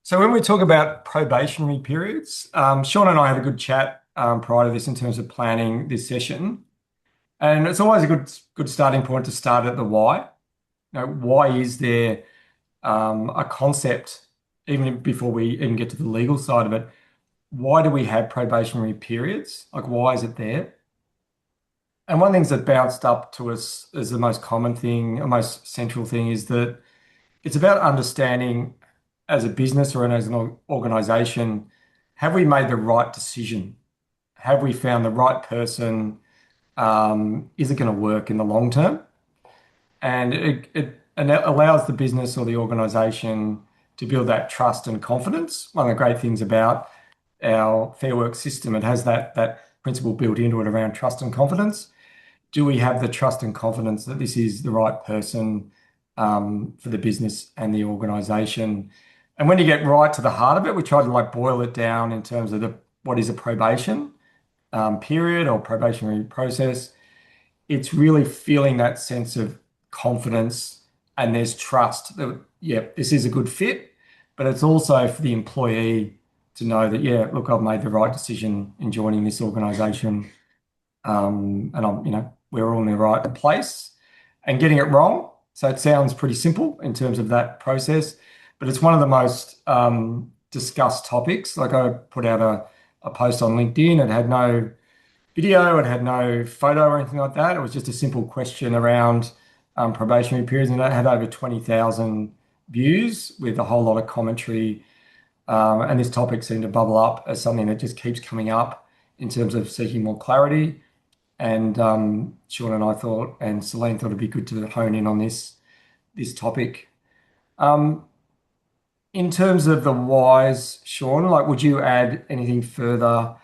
So when we talk about probationary periods, Sean and I had a good chat prior to this in terms of planning this session, and it's always a good starting point to start at the why. Why is there a concept, even before we even get to the legal side of it? Why do we have probationary periods? Like, why is it there? And one of the things that bounced up to us as the most common thing, or most central thing, is that it's about understanding as a business or as an organization, have we made the right decision? Have we found the right person? Is it going to work in the long term? And it allows the business or the organization to build that trust and confidence. One of the great things about our Fair Work system, it has that principle built into it around trust and confidence. Do we have the trust and confidence that this is the right person for the business and the organization? And when you get right to the heart of it, we try to boil it down in terms of what is a probation period or probationary process. It's really feeling that sense of confidence and there's trust that, yeah, this is a good fit, but it's also for the employee to know that, yeah, look, I've made the right decision in joining this organization. And we're all in the right place and getting it wrong. So it sounds pretty simple in terms of that process, but it's one of the most discussed topics. Like, I put out a post on LinkedIn. It had no video, it had no photo or anything like that. It was just a simple question around probationary periods, and it had over 20,000 views with a whole lot of commentary. And this topic seemed to bubble up as something that just keeps coming up in terms of seeking more clarity. And Sean and I thought, and Celine thought it'd be good to hone in on this topic. In terms of the whys, Sean, would you add anything further?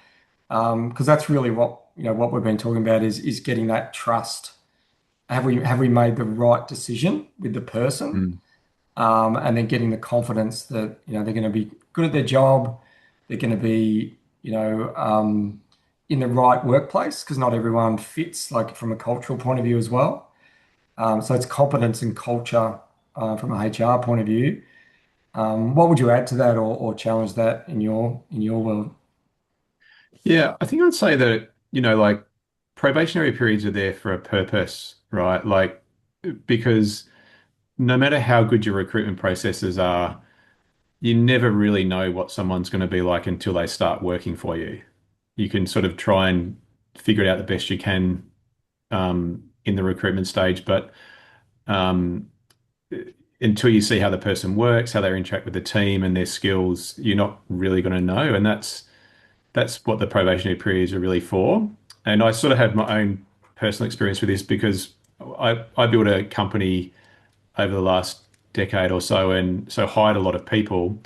Because that's really what we've been talking about is getting that trust. Have we made the right decision with the person? Mm. And then getting the confidence that they're going to be good at their job, they're going to be in the right workplace, because not everyone fits, like, from a cultural point of view as well. So it's competence and culture from a HR point of view. What would you add to that or challenge that in your world? Yeah, I think I'd say that, probationary periods are there for a purpose, right? Because no matter how good your recruitment processes are, you never really know what someone's going to be like until they start working for you. You can sort of try and figure it out the best you can in the recruitment stage, but um, until you see how the person works, how they interact with the team and their skills, you're not really going to know. And that's what the probationary periods are really for. And I sort of had my own personal experience with this because I built a company over the last decade or so, and so hired a lot of people.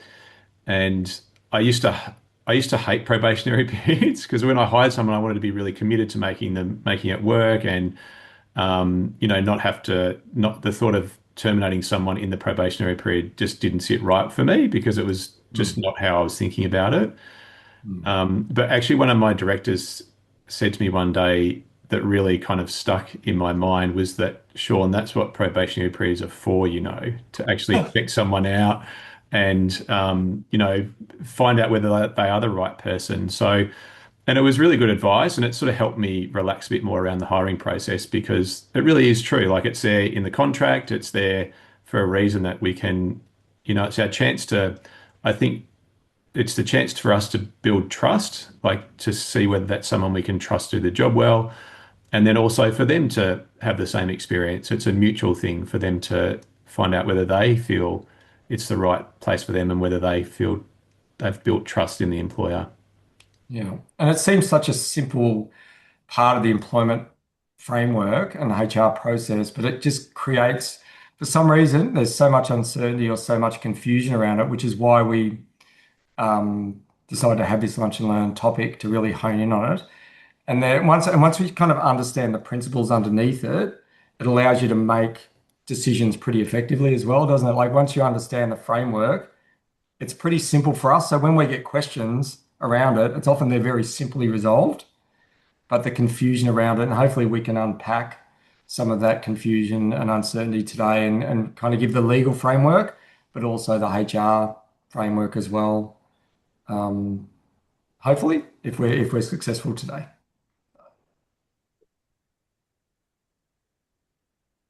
And I used to I used to hate probationary periods because when I hired someone, I wanted to be really committed to making it work, and not the thought of terminating someone in the probationary period just didn't sit right for me because it was just Mm, not how I was thinking about it. mm. But actually, one of my directors said to me one day that really kind of stuck in my mind was that, Sean, that's what probationary periods are for, to actually check someone out and, find out whether they are the right person. So, and it was really good advice, and it sort of helped me relax a bit more around the hiring process because it really is true. Like, it's there in the contract, it's there for a reason that we can, it's our chance to, I think, it's the chance for us to build trust, like to see whether that's someone we can trust do the job well. And then also for them to have the same experience. It's a mutual thing for them to find out whether they feel it's the right place for them and whether they feel they've built trust in the employer. Yeah. And it seems such a simple part of the employment framework and the HR process, but it just creates, for some reason, there's so much uncertainty or so much confusion around it, which is why we decided to have this lunch and learn topic to really hone in on it. And then once we kind of understand the principles underneath it, it allows you to make decisions pretty effectively as well, doesn't it? Like, once you understand the framework, it's pretty simple for us. So when we get questions around it, it's often they're very simply resolved, but the confusion around it, and hopefully we can unpack some of that confusion and uncertainty today and kind of give the legal framework, but also the HR framework as well. Um, Hopefully, if we're successful today.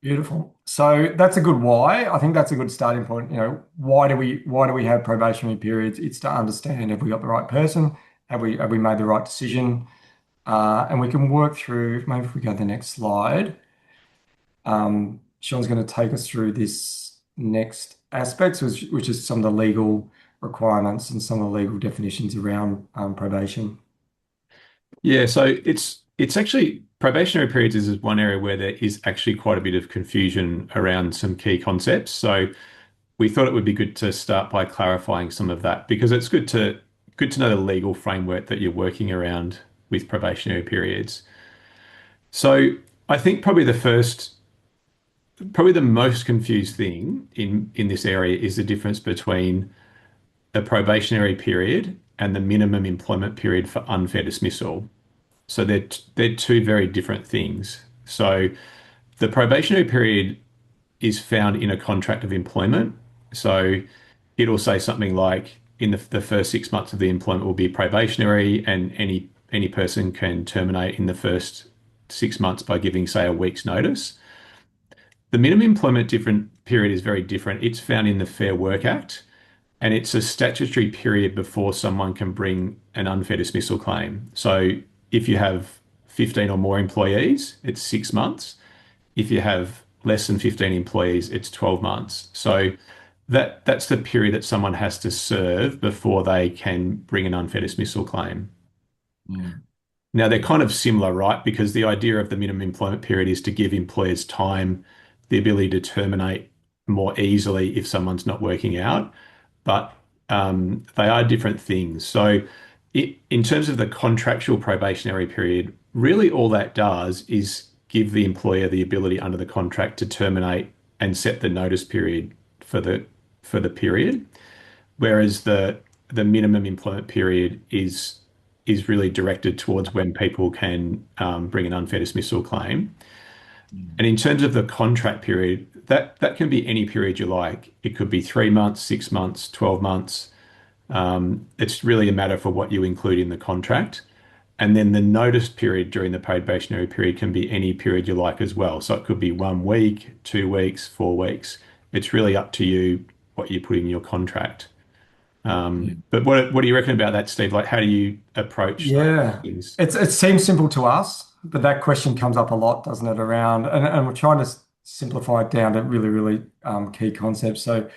Beautiful. So that's a good why. I think that's a good starting point. Why do we have probationary periods? It's to understand have we got the right person? Have we made the right decision? And we can work through, maybe if we go to the next slide, Sean's going to take us through this next aspects, which is some of the legal requirements and some of the legal definitions around probation. Yeah, so it's actually probationary periods is one area where there is actually quite a bit of confusion around some key concepts. So we thought it would be good to start by clarifying some of that because it's good to know the legal framework that you're working around with probationary periods. So I think probably the most confused thing in this area is the difference between a probationary period and the minimum employment period for unfair dismissal. So they're two very different things. So the probationary period is found in a contract of employment. So it'll say something like in the first 6 months of the employment will be probationary, and any person can terminate in the first 6 months by giving, say, a week's notice. The minimum employment different period is very different. It's found in the Fair Work Act, and it's a statutory period before someone can bring an unfair dismissal claim. So if you have 15 or more employees, it's 6 months. If you have less than 15 employees, it's 12 months. So that's the period that someone has to serve before they can bring an unfair dismissal claim. Mm. Now, they're kind of similar, right? Because the idea of the minimum employment period is to give employers time, the ability to terminate more easily if someone's not working out. But they are different things. So, in terms of the contractual probationary period, really all that does is give the employer the ability under the contract to terminate and set the notice period for the period, whereas the minimum employment period is really directed towards when people can bring an unfair dismissal claim. Mm. And in terms of the contract period, that can be any period you like. It could be 3 months, 6 months, 12 months. It's really a matter for what you include in the contract. And then the notice period during the probationary period can be any period you like as well. So it could be 1 week, 2 weeks, 4 weeks. It's really up to you what you put in your contract. Yeah. But what do you reckon about that, Steve? Like, how do you approach those Yeah. things? It seems simple to us, but that question comes up a lot, doesn't it, around, and we're trying to simplify it down to really, really key concepts. So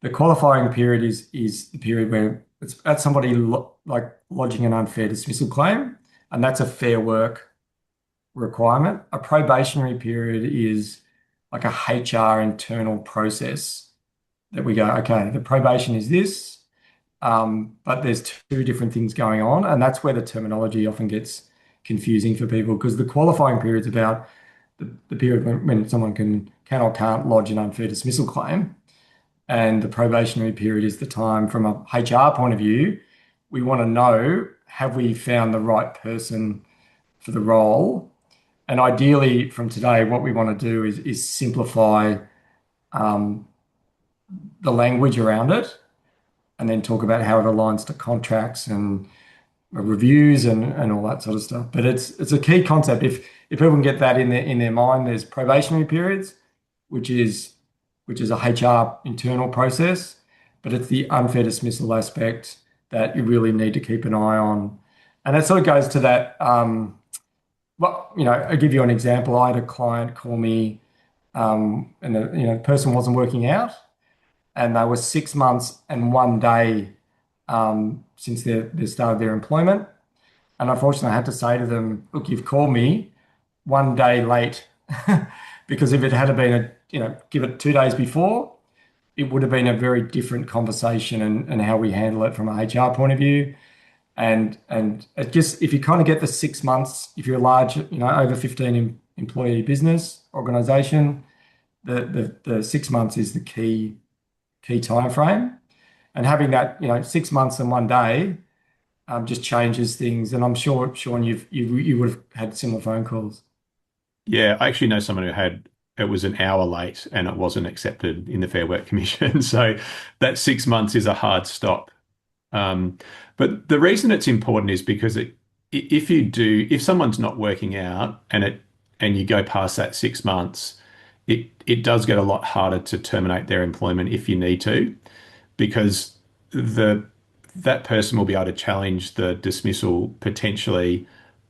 the qualifying period is the period where it's at somebody like lodging an unfair dismissal claim, and that's a fair work requirement. A probationary period is like a HR internal process that we go, okay, the probation is this. But there's two different things going on, and that's where the terminology often gets confusing for people because the qualifying period is about the period when someone can or can't lodge an unfair dismissal claim, and the probationary period is the time from a HR point of view. We want to know have we found the right person for the role, and ideally from today, what we want to do is simplify um, the language around it, and then talk about how it aligns to contracts and reviews and all that sort of stuff. But it's a key concept. If people can get that in their mind, there's probationary periods, which is a HR internal process, but it's the unfair dismissal aspect that you really need to keep an eye on. And it sort of goes to that. Well, I'll give you an example. I had a client call me, and the person wasn't working out, and they were 6 months and one day since they started their employment. And unfortunately, I had to say to them, look, you've called me one day late because if it had been give it 2 days before, it would have been a very different conversation and how we handle it from a HR point of view. And it just, if you kind of get the 6 months, if you're a large, over 15 employee business organization, the 6 months is the key time frame. And having that, 6 months and one day just changes things. And I'm sure, Sean, you would have had similar phone calls. Yeah, I actually know someone who had it was an hour late and it wasn't accepted in the Fair Work Commission. So that 6 months is a hard stop. Um, but the reason it's important is because if someone's not working out and you go past that 6 months, it does get a lot harder to terminate their employment if you need to, because the that person will be able to challenge the dismissal potentially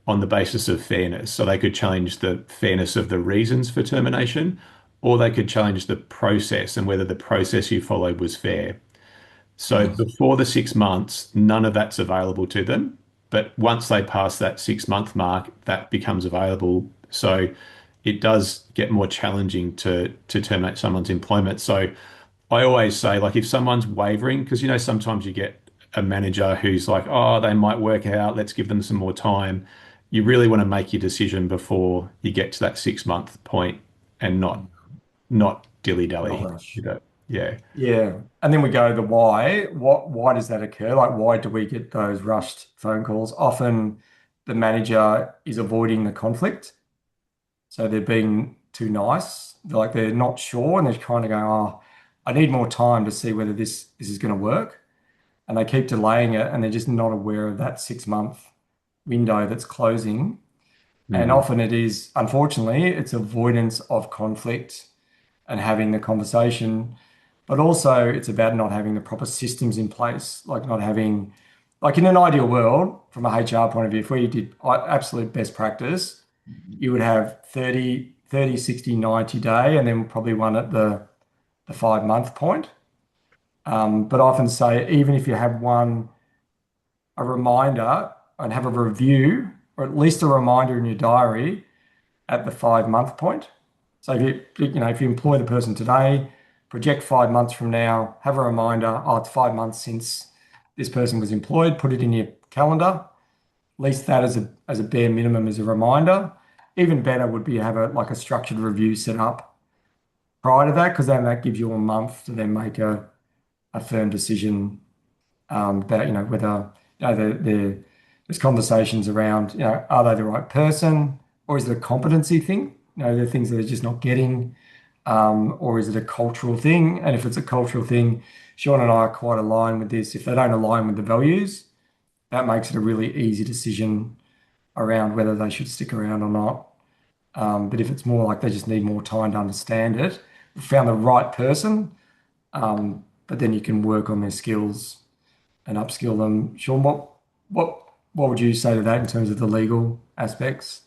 on the basis of fairness. So they could challenge the fairness of the reasons for termination, or they could challenge the process and whether the process you followed was fair. So Mm. before the 6 months, none of that's available to them. But once they pass that 6 month mark, that becomes available. So it does get more challenging to terminate someone's employment. So I always say, like, if someone's wavering, because sometimes you get a manager who's like, oh, they might work out, let's give them some more time. You really want to make your decision before you get to that 6 month point and not Not dilly-dally rush. with it. Yeah. Yeah. And then we go the why. Why does that occur? Like, why do we get those rushed phone calls? Often the manager is avoiding the conflict. So they're being too nice. Like they're not sure and they're kind of going, oh, I need more time to see whether this is going to work. And they keep delaying it and they're just not aware of that 6 month window that's closing. And Mm, often it is, unfortunately, it's avoidance of conflict and having the conversation, but also it's about not having the proper systems in place, like not having, like in an ideal world, from a HR point of view, if we did absolute best practice, you would have 30, 60, 90 day, and then probably one at the 5 month point. But I often say, even if you have one, a reminder and have a review, or at least a reminder in your diary at the 5 month point. So if you employ the person today, project 5 months from now, have a reminder, oh, it's 5 months since this person was employed, put it in your calendar. At least that as a bare minimum as a reminder. Even better would be have a structured review set up prior to that, because then that gives you a month to then make a firm decision about whether there's conversations around are they the right person, or is it a competency thing? There are things that they're just not getting, or is it a cultural thing? And if it's a cultural thing, Sean and I are quite aligned with this. If they don't align with the values, that makes it a really easy decision around whether they should stick around or not. But if it's more like they just need more time to understand it, found the right person, but then you can work on their skills and upskill them. Sean, what what would you say to that in terms of the legal aspects?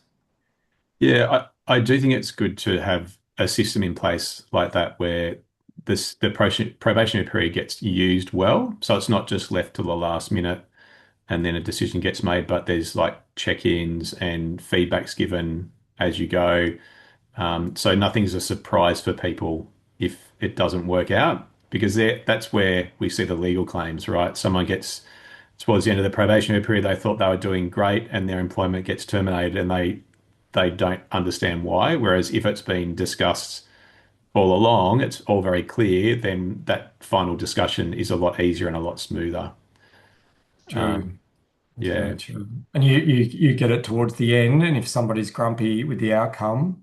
Yeah, I do think it's good to have a system in place like that where the probationary period gets used well. So it's not just left to the last minute and then a decision gets made, but there's like check-ins and feedbacks given as you go. So nothing's a surprise for people if it doesn't work out, because that's where we see the legal claims, right? Someone gets towards the end of the probationary period, they thought they were doing great and their employment gets terminated and they don't understand why. Whereas if it's been discussed all along, it's all very clear, then that final discussion is a lot easier and a lot smoother. Um, True. That's very yeah, true. And you get it towards the end, and if somebody's grumpy with the outcome,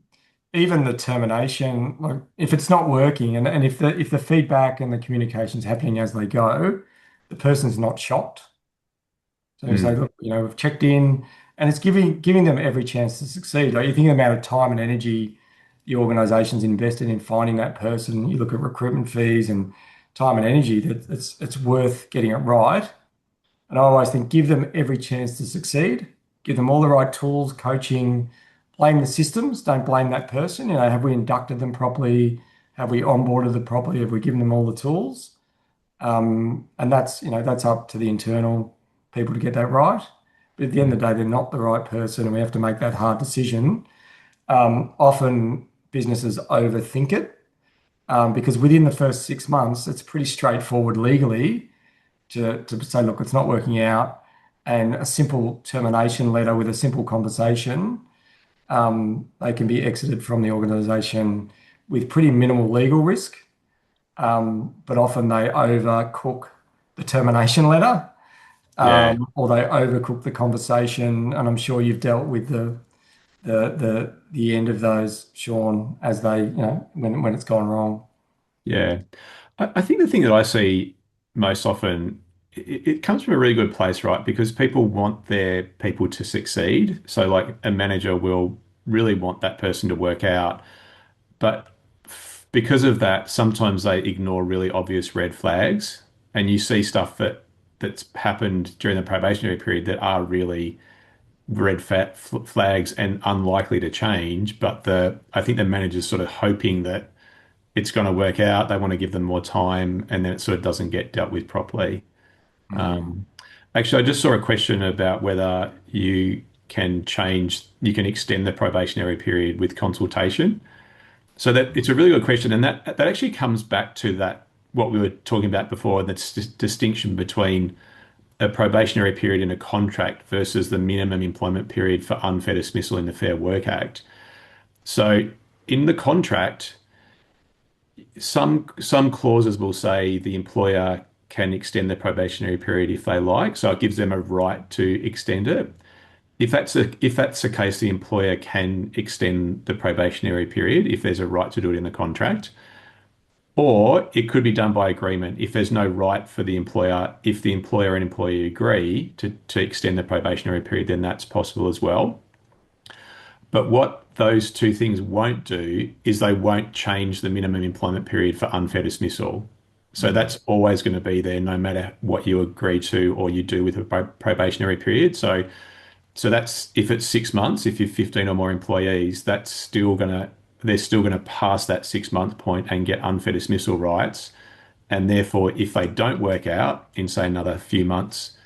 even the termination, like if it's not working, and if the feedback and the communication's happening as they go, the person's not shocked. So you say, mm, look, we've checked in, and it's giving them every chance to succeed. Like you think of the amount of time and energy the organization's invested in finding that person. You look at recruitment fees and time and energy, that it's worth getting it right. And I always think give them every chance to succeed. Give them all the right tools, coaching. Blame the systems. Don't blame that person. Have we inducted them properly? Have we onboarded them properly? Have we given them all the tools? And that's up to the internal people to get that right. But at the end of mm. the day, they're not the right person, and we have to make that hard decision. Often businesses overthink it, because within the first 6 months, it's pretty straightforward legally to say, look, it's not working out, and a simple termination letter with a simple conversation, they can be exited from the organisation with pretty minimal legal risk. But often they overcook the termination letter, Yeah, or they overcook the conversation. And I'm sure you've dealt with the the end of those, Sean, as they, when it's gone wrong. Yeah. I think the thing that I see most often, it comes from a really good place, right? Because people want their people to succeed. So, like, a manager will really want that person to work out. But because of that, sometimes they ignore really obvious red flags. And you see stuff that's happened during the probationary period that are really flags and unlikely to change. But I think the manager's sort of hoping that it's going to work out. They want to give them more time, and then it sort of doesn't get dealt with properly. Mm. Um, Actually, I just saw a question about whether you can extend the probationary period with consultation. So that it's a really good question, and that actually comes back to that what we were talking about before, the distinction between a probationary period in a contract versus the minimum employment period for unfair dismissal in the Fair Work Act. So in the contract, some clauses will say the employer can extend the probationary period if they like, so it gives them a right to extend it. If that's the case, the employer can extend the probationary period if there's a right to do it in the contract. Or it could be done by agreement if there's no right for the employer. If the employer and employee agree to extend the probationary period, then that's possible as well. But what those two things won't do is they won't change the minimum employment period for unfair dismissal. So Mm. that's always going to be there no matter what you agree to or you do with a probationary period. So that's if it's 6 months, if you've 15 or more employees, they're still gonna pass that 6 month point and get unfair dismissal rights. And therefore, if they don't work out in say another few months,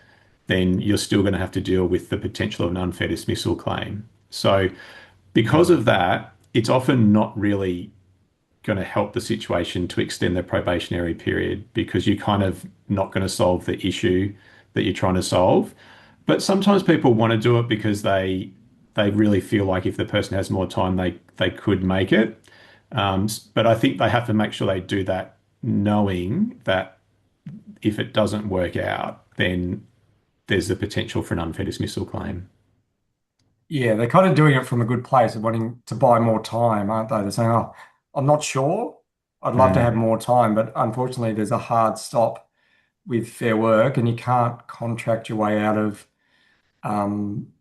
then you're still going to have to deal with the potential of an unfair dismissal claim. So because Mm. of that, it's often not really going to help the situation to extend the probationary period because you're kind of not going to solve the issue that you're trying to solve. But sometimes people want to do it because they really feel like if the person has more time, they could make it. But I think they have to make sure they do that knowing that if it doesn't work out, then there's the potential for an unfair dismissal claim. Yeah, they're kind of doing it from a good place of wanting to buy more time, aren't they? They're saying, "Oh, I'm not sure. I'd love to have Mm, more time, but unfortunately, there's a hard stop with Fair Work, and you can't contract your way out of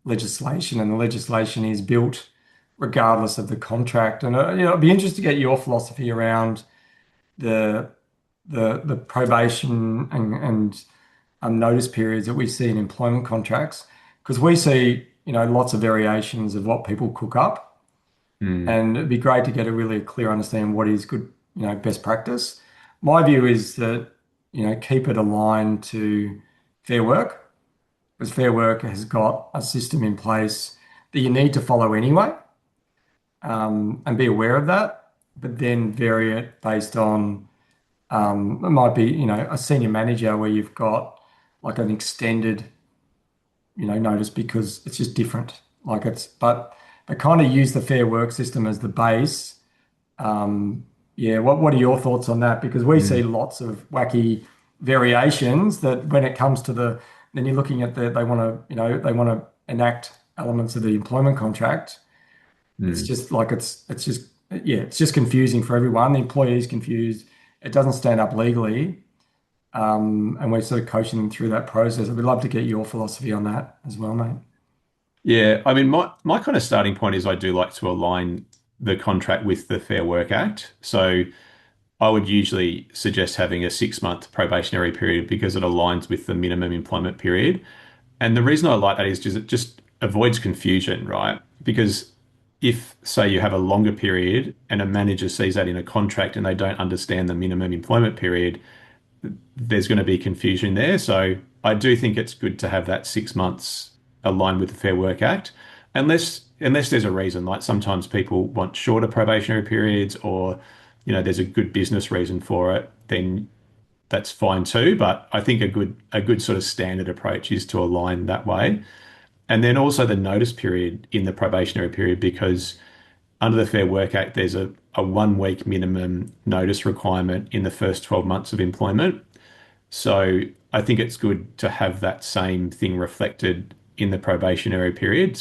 legislation, and the legislation is built regardless of the contract." And it'd be interesting to get your philosophy around the the probation and notice periods that we see in employment contracts, because we see lots of variations of what people cook up, mm, and it'd be great to get a really clear understanding what is good, best practice. My view is that keep it aligned to Fair Work, because Fair Work has got a system in place that you need to follow anyway, and be aware of that, but then vary it based on it might be, a senior manager where you've got like an extended, notice because it's just different. But they kind of use the Fair Work system as the base. Yeah, what are your thoughts on that? Because we see mm, lots of wacky variations that when it comes to then you're looking at they want to enact elements of the employment contract. It's mm. just like it's just confusing for everyone. The employee is confused. It doesn't stand up legally, and we're sort of coaching them through that process. I'd love to get your philosophy on that as well, mate. Yeah, I mean, my kind of starting point is I do like to align the contract with the Fair Work Act. So I would usually suggest having a 6 month probationary period because it aligns with the minimum employment period. And the reason I like that is just it just avoids confusion, right? Because if, say, you have a longer period and a manager sees that in a contract and they don't understand the minimum employment period, there's going to be confusion there. So I do think it's good to have that 6 months aligned with the Fair Work Act, unless there's a reason. Like sometimes people want shorter probationary periods, or there's a good business reason for it. Then that's fine too. But I think a good sort of standard approach is to align that way. And then also the notice period in the probationary period, because under the Fair Work Act, there's a 1 week minimum notice requirement in the first 12 months of employment. So I think it's good to have that same thing reflected in the probationary period.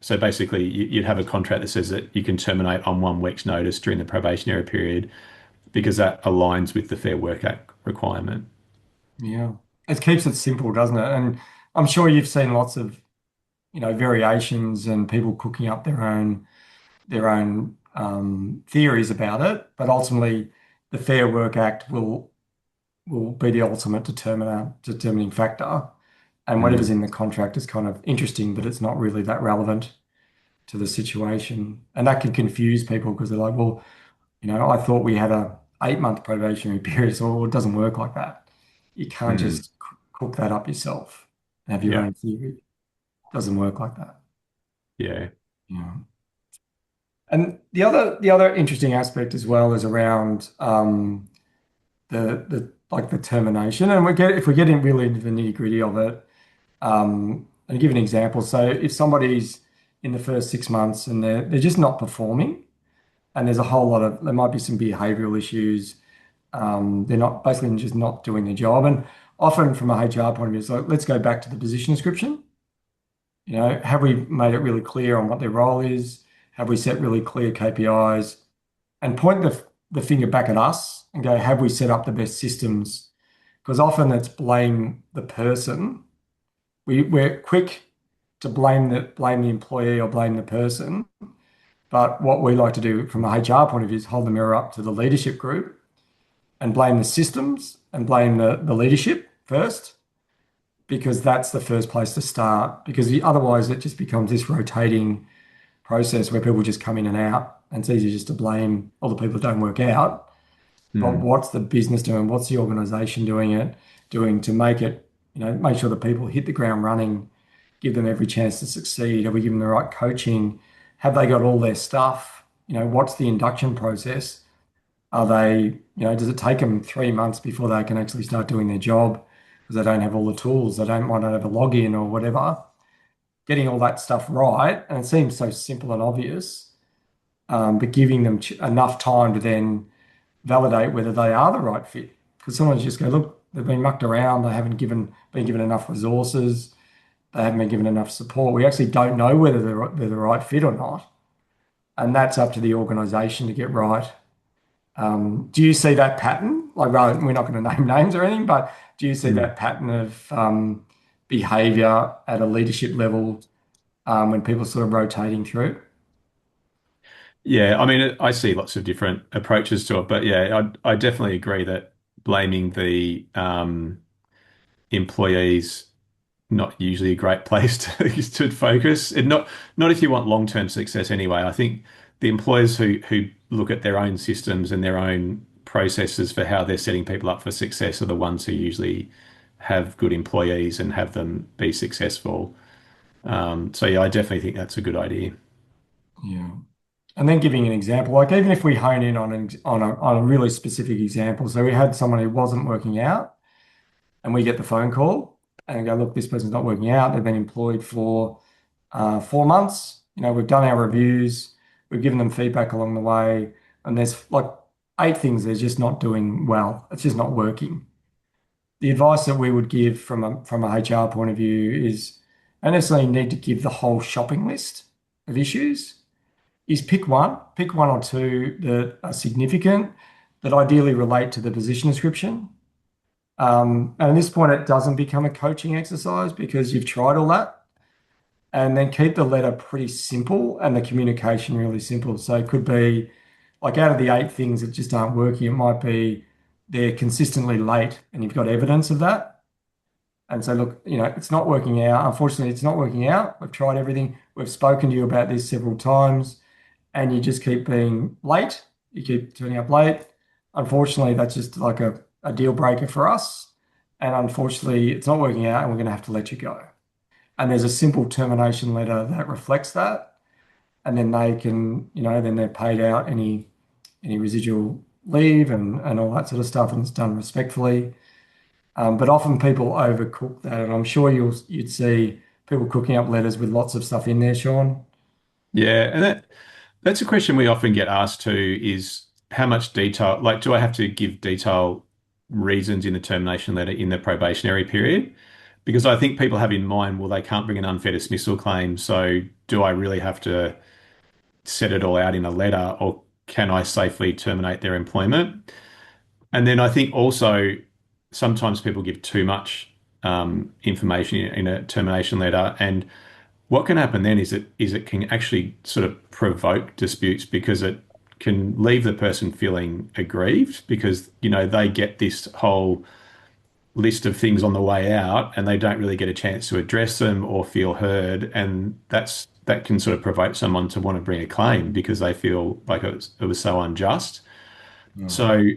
So basically, you'd have a contract that says that you can terminate on 1 week's notice during the probationary period because that aligns with the Fair Work Act requirement. Yeah. It keeps it simple, doesn't it? And I'm sure you've seen lots of, variations and people cooking up their own theories about it. But ultimately, the Fair Work Act will be the ultimate determining factor. And whatever's Mm, in the contract is kind of interesting, but it's not really that relevant to the situation. And that can confuse people because they're like, well, I thought we had a 8 month probationary period, so it doesn't work like that. You can't mm, just cook that up yourself and have your yeah, own theory. It doesn't work like that. yeah. Yeah. And the other interesting aspect as well is around the like the termination. And if we get in really into the nitty-gritty of it, and give an example. So if somebody's in the first 6 months and they're just not performing, and there's a whole lot of there might be some behavioral issues. They're not basically just not doing their job. And often from a HR point of view, it's like, let's go back to the position description. Have we made it really clear on what their role is? Have we set really clear KPIs? And point the finger back at us and go, have we set up the best systems? Because often it's blame the person. We're quick to blame the employee or blame the person. But what we like to do from a HR point of view is hold the mirror up to the leadership group and blame the systems and blame the leadership first, because that's the first place to start. Because otherwise, it just becomes this rotating process where people just come in and out. And it's easy just to blame all the people that don't work out. But Mm, what's the business doing? What's the organization doing to make it, make sure the people hit the ground running, give them every chance to succeed? Are we giving them the right coaching? Have they got all their stuff? What's the induction process? Are they, does it take them 3 months before they can actually start doing their job because they don't have all the tools? They might not have a login or whatever. Getting all that stuff right, and it seems so simple and obvious, but giving them enough time to then validate whether they are the right fit. Because someone's just go, look, they've been mucked around, they haven't been given enough resources, they haven't been given enough support. We actually don't know whether they're the right fit or not. And that's up to the organization to get right. Do you see that pattern? Like, rather, we're not going to name names or anything, but do you see mm. that pattern of behavior at a leadership level when people are sort of rotating through? Yeah, I mean, I see lots of different approaches to it, but yeah, I definitely agree that blaming the employees not usually a great place to focus. And not if you want long-term success anyway. I think the employers who look at their own systems and their own processes for how they're setting people up for success are the ones who usually have good employees and have them be successful. So yeah, I definitely think that's a good idea. Yeah. And then giving an example, like even if we hone in on a really specific example, so we had someone who wasn't working out, and we get the phone call and go, look, this person's not working out. They've been employed for 4 months. We've done our reviews, we've given them feedback along the way, and there's like 8 things they're just not doing well. It's just not working. The advice that we would give from a HR point of view is, don't necessarily need to give the whole shopping list of issues. Is pick one or two that are significant, that ideally relate to the position description. And at this point, it doesn't become a coaching exercise because you've tried all that. And then keep the letter pretty simple and the communication really simple. So it could be like, out of the 8 things that just aren't working, it might be they're consistently late and you've got evidence of that. And so, look, it's not working out. Unfortunately, it's not working out. We've tried everything. We've spoken to you about this several times, and you just keep being late. You keep turning up late. Unfortunately, that's just like a deal breaker for us. And unfortunately, it's not working out, and we're going to have to let you go. And there's a simple termination letter that reflects that. And then they can, then they're paid out any residual leave and all that sort of stuff, and it's done respectfully. But often people overcook that, and I'm sure you'd see people cooking up letters with lots of stuff in there, Sean. Yeah, and that's a question we often get asked too, is how much detail, like, do I have to give detail reasons in the termination letter in the probationary period? because I think people have in mind, well, they can't bring an unfair dismissal claim, so do I really have to set it all out in a letter, or can I safely terminate their employment? And then I think also sometimes people give too much information in a termination letter, and what can happen then is it can actually sort of provoke disputes because it can leave the person feeling aggrieved because they get this whole list of things on the way out and they don't really get a chance to address them or feel heard, and that can sort of provoke someone to want to bring a claim because they feel like it was so unjust. Mm. So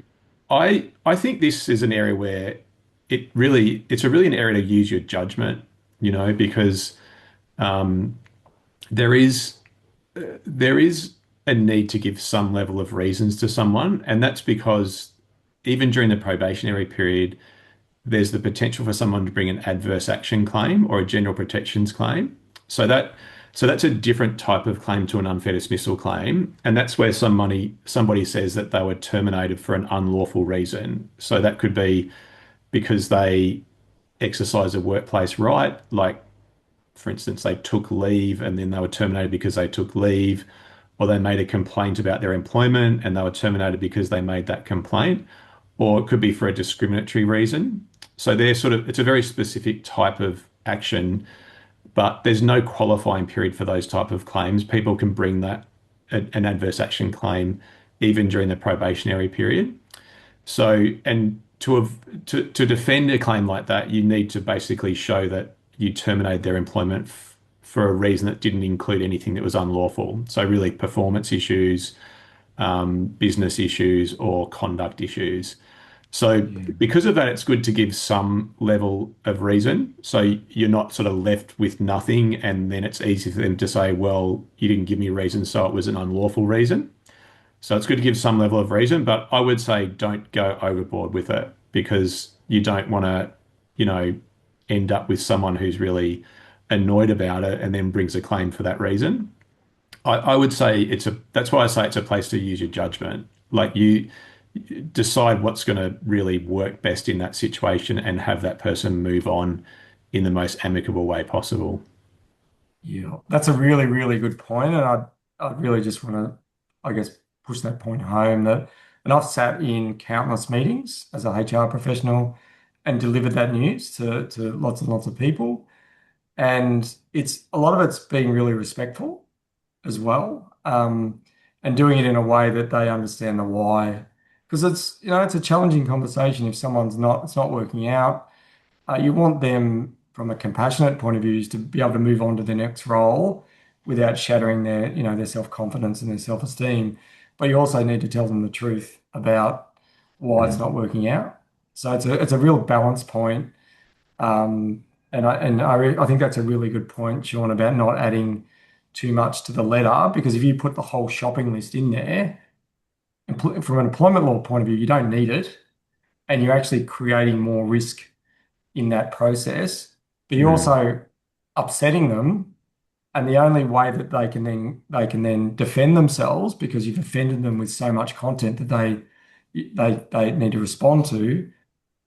I think this is an area where it's a really an area to use your judgment, because um, there is there is a need to give some level of reasons to someone, and that's because even during the probationary period, there's the potential for someone to bring an adverse action claim or a general protections claim. So that's a different type of claim to an unfair dismissal claim, and that's where somebody says that they were terminated for an unlawful reason. So that could be because they exercise a workplace right, like for instance, they took leave and then they were terminated because they took leave, or they made a complaint about their employment and they were terminated because they made that complaint, or it could be for a discriminatory reason. So it's a very specific type of action, but there's no qualifying period for those type of claims. People can bring an adverse action claim even during the probationary period. So, and to defend a claim like that, you need to basically show that you terminated their employment for a reason that didn't include anything that was unlawful. So, really, performance issues, business issues, or conduct issues. So, Yeah. because of that, it's good to give some level of reason. So, you're not sort of left with nothing, and then it's easy for them to say, well, you didn't give me a reason, so it was an unlawful reason. So it's good to give some level of reason, but I would say don't go overboard with it because you don't want to, you know, end up with someone who's really annoyed about it and then brings a claim for that reason. I would say that's why I say it's a place to use your judgment. Like you decide what's going to really work best in that situation and have that person move on in the most amicable way possible. Yeah, that's a really, really good point, and I'd really just want to, I guess, push that point home that, and I've sat in countless meetings as a HR professional and delivered that news to lots and lots of people, and it's a lot of it's being really respectful as well, and doing it in a way that they understand the why, because it's a challenging conversation if it's not working out. You want them, from a compassionate point of view, is to be able to move on to the next role without shattering their self-confidence and their self-esteem. But you also need to tell them the truth about why it's Mm. not working out. So it's a real balance point. I think that's a really good point, Sean, about not adding too much to the letter, because if you put the whole shopping list in there, from an employment law point of view, you don't need it, and you're actually creating more risk in that process, but you're Mm. also upsetting them. And the only way that they can then defend themselves, because you've offended them with so much content that they need to respond to,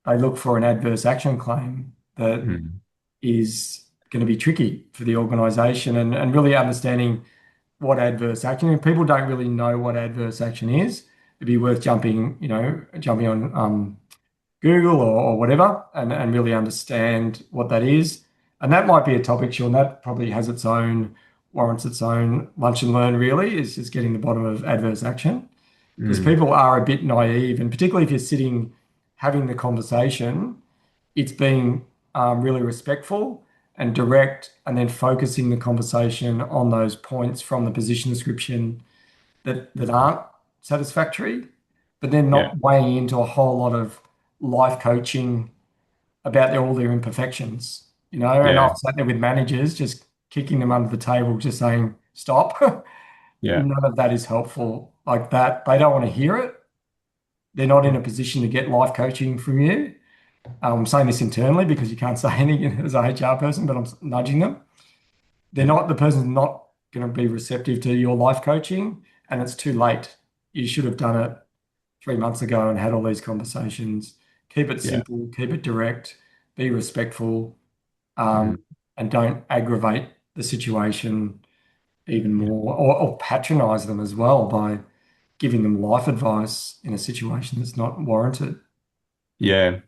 they look for an adverse action claim that Mm. is going to be tricky for the organization, and really understanding what adverse action. If people don't really know what adverse action is, it'd be worth jumping on Google or whatever, and really understand what that is. And that might be a topic, Sean, that probably warrants its own lunch and learn, really, is just getting the bottom of adverse action. Because Mm. people are a bit naive, and particularly if you're sitting having the conversation, it's being really respectful and direct, and then focusing the conversation on those points from the position description that aren't satisfactory, but then Yeah. not weighing into a whole lot of life coaching about all their imperfections, and Yeah. I've sat there with managers just kicking them under the table, just saying, stop. Yeah. None of that is helpful like that. They don't want to hear it. They're not in a position to get life coaching from you. I'm saying this internally because you can't say anything as a HR person, but I'm nudging them. The person's not going to be receptive to your life coaching, and it's too late. You should have done it 3 months ago and had all these conversations. Keep it Yeah. simple, keep it direct, be respectful, um, Mhm. and don't aggravate the situation even more, or patronize them as well by giving them life advice in a situation that's not warranted. Yeah.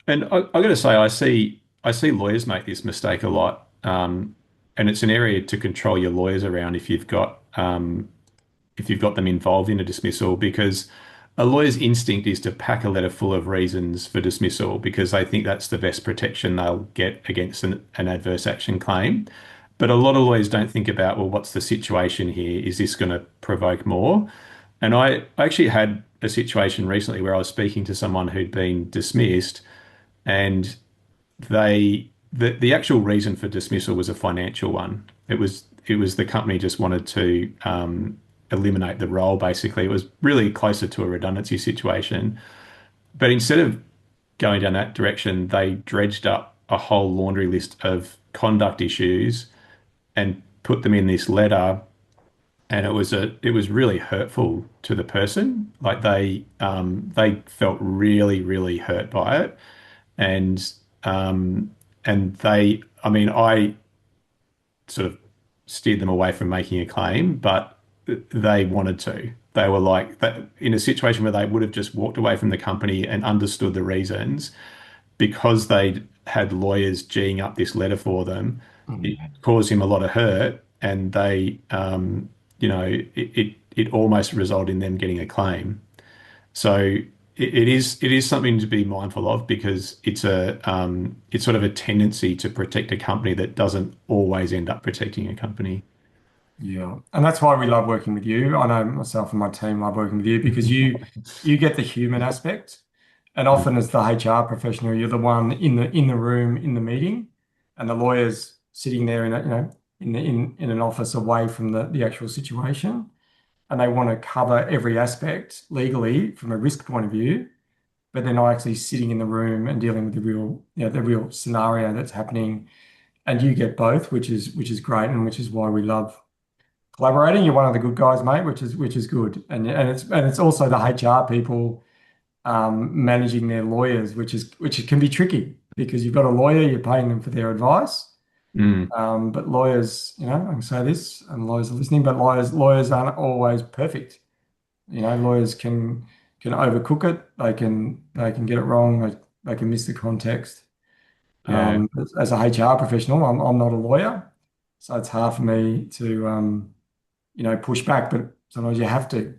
And I got to say, I see lawyers make this mistake a lot, and it's an area to control your lawyers around if you've got them involved in a dismissal, because a lawyer's instinct is to pack a letter full of reasons for dismissal because they think that's the best protection they'll get against an adverse action claim. But a lot of lawyers don't think about, well, what's the situation here? Is this going to provoke more? And I actually had a situation recently where I was speaking to someone who'd been dismissed, and the actual reason for dismissal was a financial one. It was the company just wanted to eliminate the role. Basically, it was really closer to a redundancy situation. But instead of going down that direction, they dredged up a whole laundry list of conduct issues and put them in this letter. And it was really hurtful to the person. Like they felt really, really hurt by it. And um, I mean, I sort of steered them away from making a claim, but they wanted to. They were like that in a situation where they would have just walked away from the company and understood the reasons because they had lawyers geeing up this letter for them. It Mm. caused him a lot of hurt, and it almost resulted in them getting a claim. So it is something to be mindful of because it's sort of a tendency to protect a company that doesn't always end up protecting a company. Yeah, and that's why we love working with you. I know myself and my team love working with you because you get the human aspect, and often as the HR professional, you're the one in the room in the meeting, and the lawyer's sitting there in a, in an office away from the actual situation, and they want to cover every aspect legally from a risk point of view, but they're not actually sitting in the room and dealing with the real scenario that's happening, and you get both, which is great, and which is why we love collaborating. You're one of the good guys, mate, which is good, and it's also the HR people managing their lawyers, which can be tricky because you've got a lawyer, you're paying them for their advice, Mm, but lawyers, I can say this, and lawyers are listening, but lawyers aren't always perfect. Lawyers can overcook it. They can get it wrong. They can miss the context. yeah. As a HR professional, I'm not a lawyer, so it's hard for me to push back, but sometimes you have to,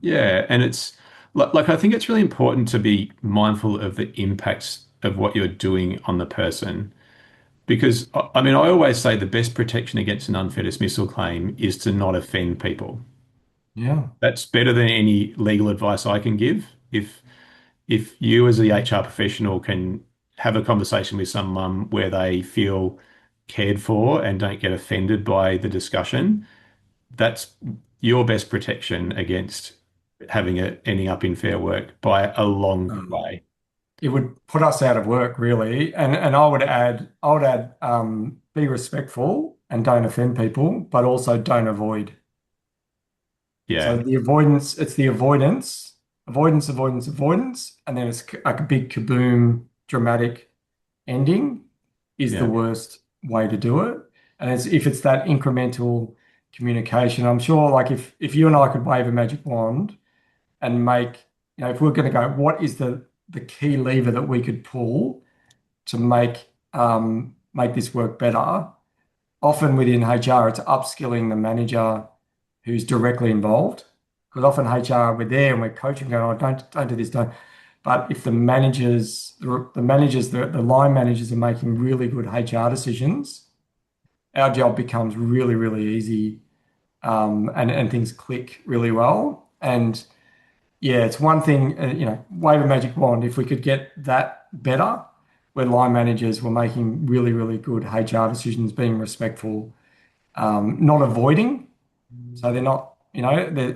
Yeah. And it's like I think it's really important to be mindful of the impacts of what you're doing on the person. Because I mean, I always say the best protection against an unfair dismissal claim is to not offend people. Yeah. That's better than any legal advice I can give. If you as the HR professional can have a conversation with someone where they feel cared for and don't get offended by the discussion, that's your best protection against having it ending up in Fair Work by a long Um, way. it would put us out of work, really. And I would add, be respectful and don't offend people, but also don't avoid. So Yeah, it's the avoidance, and then it's like a big kaboom, dramatic ending is the yeah, worst way to do it. And if it's that incremental communication, I'm sure, like if you and I could wave a magic wand and make, if we're going to go, what is the key lever that we could pull to make this work better? Often within HR, it's upskilling the manager who's directly involved. Because often HR, we're there and we're coaching, going, oh, don't do this, don't. But if the line managers are making really good HR decisions, our job becomes really, really easy, and things click really well. And yeah, it's one thing, wave a magic wand. If we could get that better, where line managers were making really, really good HR decisions, being respectful, not avoiding. So they're not, and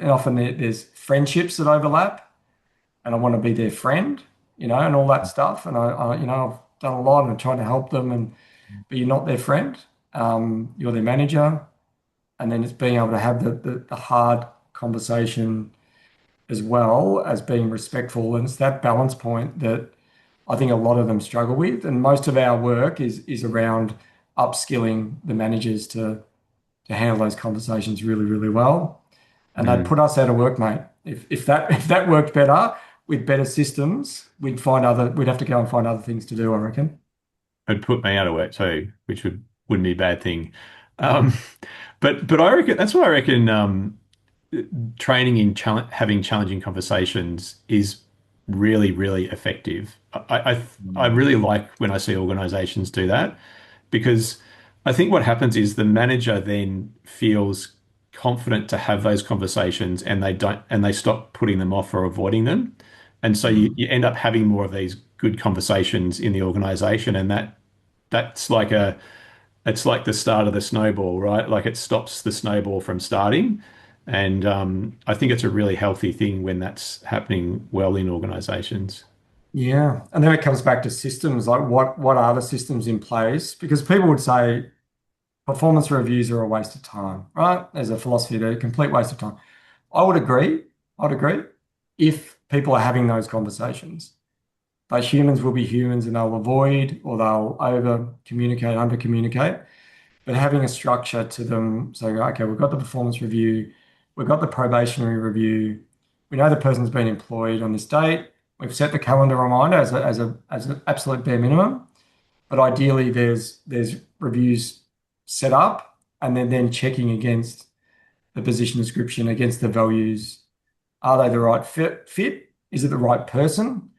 often there's friendships that overlap, and I want to be their friend, and all that stuff. And I've done a lot and I'm trying to help them, but you're not their friend. You're their manager, and then it's being able to have the hard conversation as well as being respectful. And it's that balance point that I think a lot of them struggle with. And most of our work is around upskilling the managers to handle those conversations really, really well. And they'd Mm. put us out of work, mate. If that if that worked better with better systems, we'd have to go and find other things to do, I reckon. It'd put me out of work too, which wouldn't be a bad thing. Um, but I reckon that's why I reckon training in having challenging conversations is really, really effective. I Mm. really like when I see organizations do that because I think what happens is the manager then feels confident to have those conversations and they stop putting them off or avoiding them. And so Mm. you end up having more of these good conversations in the organization and that's like it's like the start of the snowball, right? Like it stops the snowball from starting. And I think it's a really healthy thing when that's happening well in organizations. Yeah. And then it comes back to systems, like what are the systems in place? Because people would say performance reviews are a waste of time, right? There's a philosophy there, a complete waste of time. I would agree. I'd agree if people are having those conversations. But humans will be humans and they'll avoid or they'll over communicate, under communicate. But having a structure to them saying, okay, we've got the performance review, we've got the probationary review, we know the person's been employed on this date, we've set the calendar reminder as an absolute bare minimum. But ideally there's reviews set up and then checking against the position description, against the values. Are they the right fit? Is it the right person?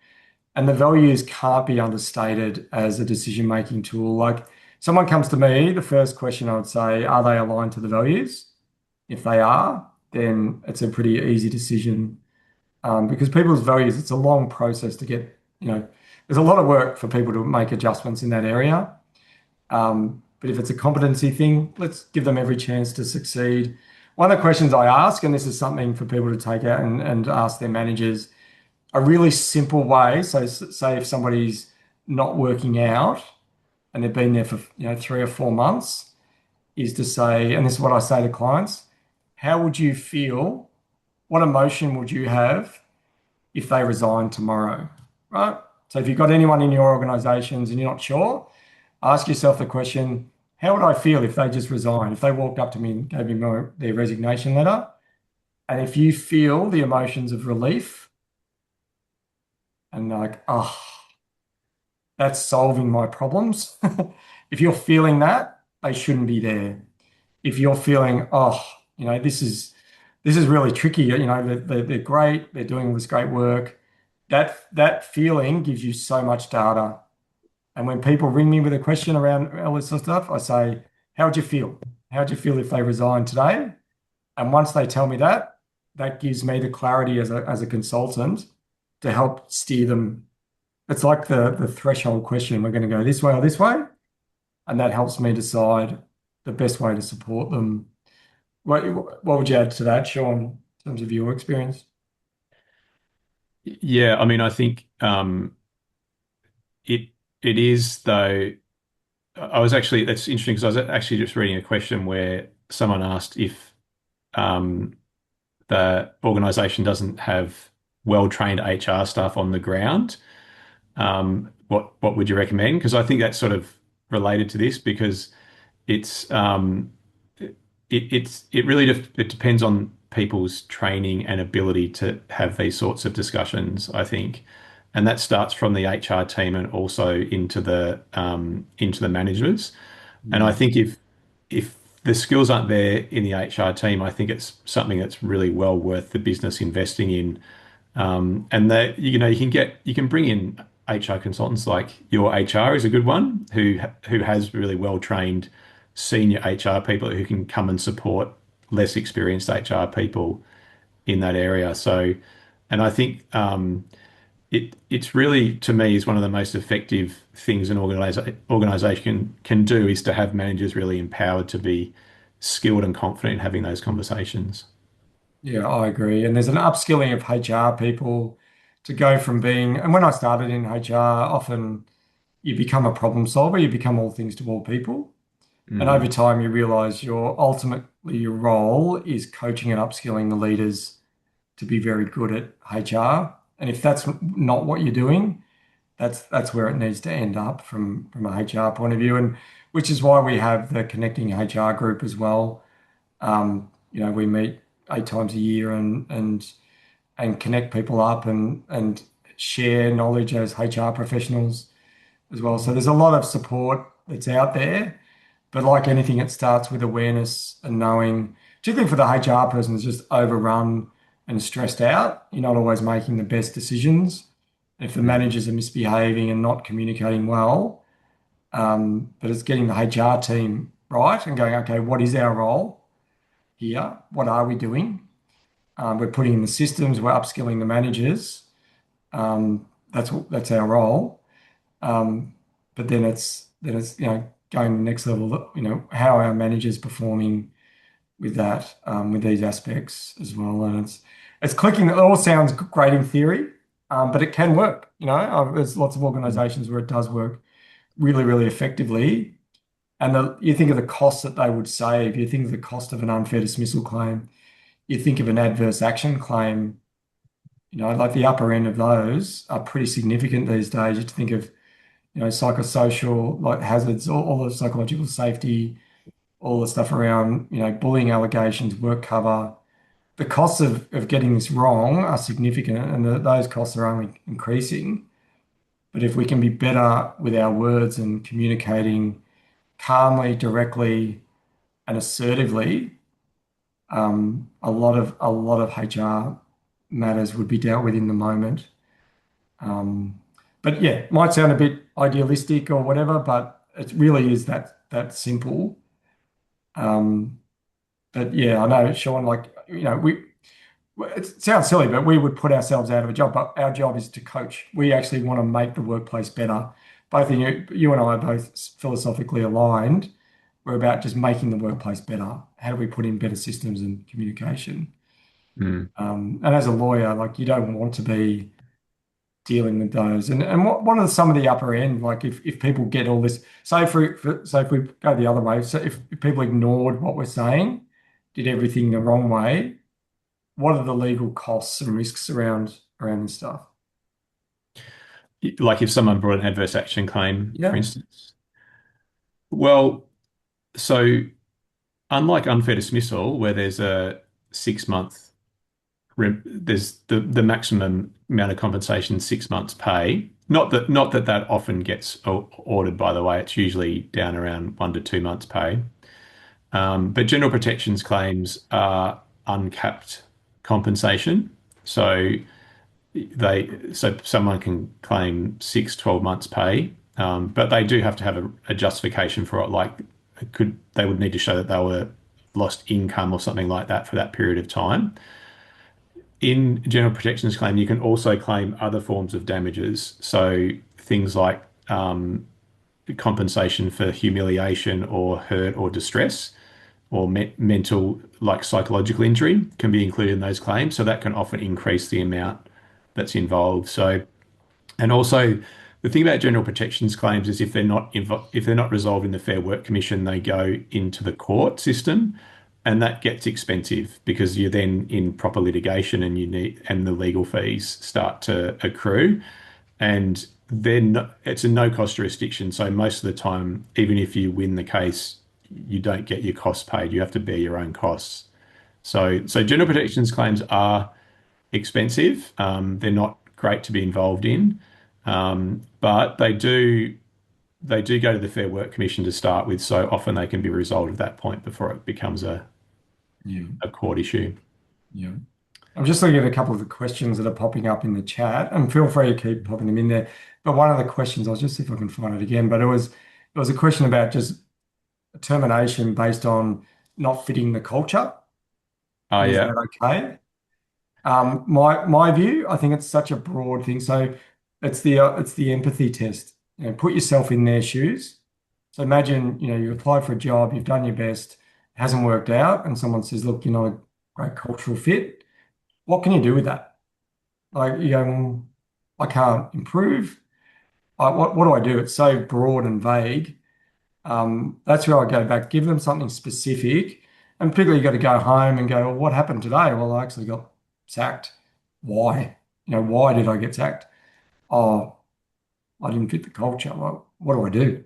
And the values can't be understated as a decision-making tool. Like someone comes to me, the first question I would say, are they aligned to the values? If they are, then it's a pretty easy decision. Because people's values, it's a long process to get, there's a lot of work for people to make adjustments in that area. But if it's a competency thing, let's give them every chance to succeed. One of the questions I ask, and this is something for people to take out and ask their managers, a really simple way. So say if somebody's not working out and they've been there for 3 or 4 months, is to say, and this is what I say to clients, how would you feel? What emotion would you have if they resign tomorrow? Right? So if you've got anyone in your organizations and you're not sure, ask yourself the question, how would I feel if they just resigned? If they walked up to me and gave me their resignation letter? And if you feel the emotions of relief and like, oh, that's solving my problems. If you're feeling that, they shouldn't be there. If you're feeling, oh, this is really tricky, they're great, they're doing all this great work. That feeling gives you so much data. And when people ring me with a question around all this sort of stuff, I say, how would you feel? How would you feel if they resign today? And once they tell me that, that gives me the clarity as a consultant to help steer them. It's like the threshold question. We're going to go this way or this way, and that helps me decide the best way to support them. What would you add to that, Sean, in terms of your experience? Yeah, I mean, I think it it is though. I was actually that's interesting because I was actually just reading a question where someone asked if um, the organization doesn't have well-trained HR staff on the ground, what would you recommend? Because I think that's sort of related to this because it's it really it depends on people's training and ability to have these sorts of discussions, I think. And that starts from the HR team and also into the managers. And I Mm. think if the skills aren't there in the HR team, I think it's something that's really well worth the business investing in. And that you can bring in HR consultants like your HR is a good one who has really well trained senior HR people who can come and support less experienced HR people in that area. So, and I think it's really to me is one of the most effective things an organization can do is to have managers really empowered to be skilled and confident in having those conversations. Yeah, I agree. And there's an upskilling of HR people to go from being, and when I started in HR, often you become a problem solver, you become all things to all people. And over Mm. time, you realize your role is coaching and upskilling the leaders to be very good at HR. And if that's not what you're doing, that's where it needs to end up from a HR point of view, and which is why we have the connecting HR group as well. We meet 8 times a year and connect people up and share knowledge as HR professionals as well. So there's a lot of support that's out there, but like anything, it starts with awareness and knowing, particularly for the HR person that's just overrun and stressed out. You're not always making the best decisions. If the Mm. managers are misbehaving and not communicating well, but it's getting the HR team right and going, okay, what is our role here? What are we doing? We're putting in the systems, we're upskilling the managers. That's our role. Um, but then it's going to the next level. How are our managers performing with that with these aspects as well? And it's clicking. It all sounds great in theory, but it can work. There's lots of organisations where it does work really, really effectively. And you think of the costs that they would save. You think of the cost of an unfair dismissal claim. You think of an adverse action claim. Like the upper end of those are pretty significant these days. You think of psychosocial like hazards, all the psychological safety, all the stuff around, bullying allegations, work cover. The costs of getting this wrong are significant, and those costs are only increasing. But if we can be better with our words and communicating calmly, directly, and assertively, a lot of HR matters would be dealt with in the moment. Um, but yeah, it might sound a bit idealistic or whatever, but it really is that simple. Um, but yeah, I know, Sean, it sounds silly, but we would put ourselves out of a job, but our job is to coach. We actually want to make the workplace better. Both of you and I are both philosophically aligned. We're about just making the workplace better. How do we put in better systems and communication? Mm. And as a lawyer, like you don't want to be dealing with those. And what are some of the upper end? Like if people get all this, so if we go the other way, so if people ignored what we're saying, did everything the wrong way, what are the legal costs and risks around this stuff? Like if someone brought an adverse action claim, for Yeah. instance. Well, so unlike unfair dismissal, where there's a 6 month, there's the maximum amount of compensation, 6 months pay. Not that often gets ordered, by the way. It's usually down around 1 to 2 months pay. But general protections claims are uncapped compensation. So so someone can claim 6, 12 months pay, but they do have to have a justification for it. Like they would need to show that they were lost income or something like that for that period of time. In general protections claim, you can also claim other forms of damages. So things like compensation for humiliation or hurt or distress or mental, like psychological injury, can be included in those claims. So that can often increase the amount that's involved. So, and also the thing about general protections claims is if they're not resolved in the Fair Work Commission, they go into the court system, and that gets expensive because you're then in proper litigation and the legal fees start to accrue. And then it's a no cost jurisdiction. So most of the time, even if you win the case, you don't get your costs paid. You have to bear your own costs. So general protections claims are expensive. They're not great to be involved in, but they do go to the Fair Work Commission to start with. So often they can be resolved at that point before it becomes Yeah. a court issue. Yeah. I'm just looking at a couple of the questions that are popping up in the chat, and feel free to keep popping them in there. But one of the questions, I'll just see if I can find it again, but it was a question about just termination based on not fitting the culture, Oh and is yeah. that okay? My view, I think it's such a broad thing. So it's the empathy test. Put yourself in their shoes. So imagine, you applied for a job, you've done your best, it hasn't worked out, and someone says, "Look, you're not a great cultural fit." What can you do with that? Like you go, "Well, I can't improve. What do I do?" It's so broad and vague. That's where I go back. Give them something specific, and particularly you got to go home and go, "Well, what happened today?" Well, I actually got sacked. Why? Why did I get sacked? Oh, I didn't fit the culture. Well, what do I do?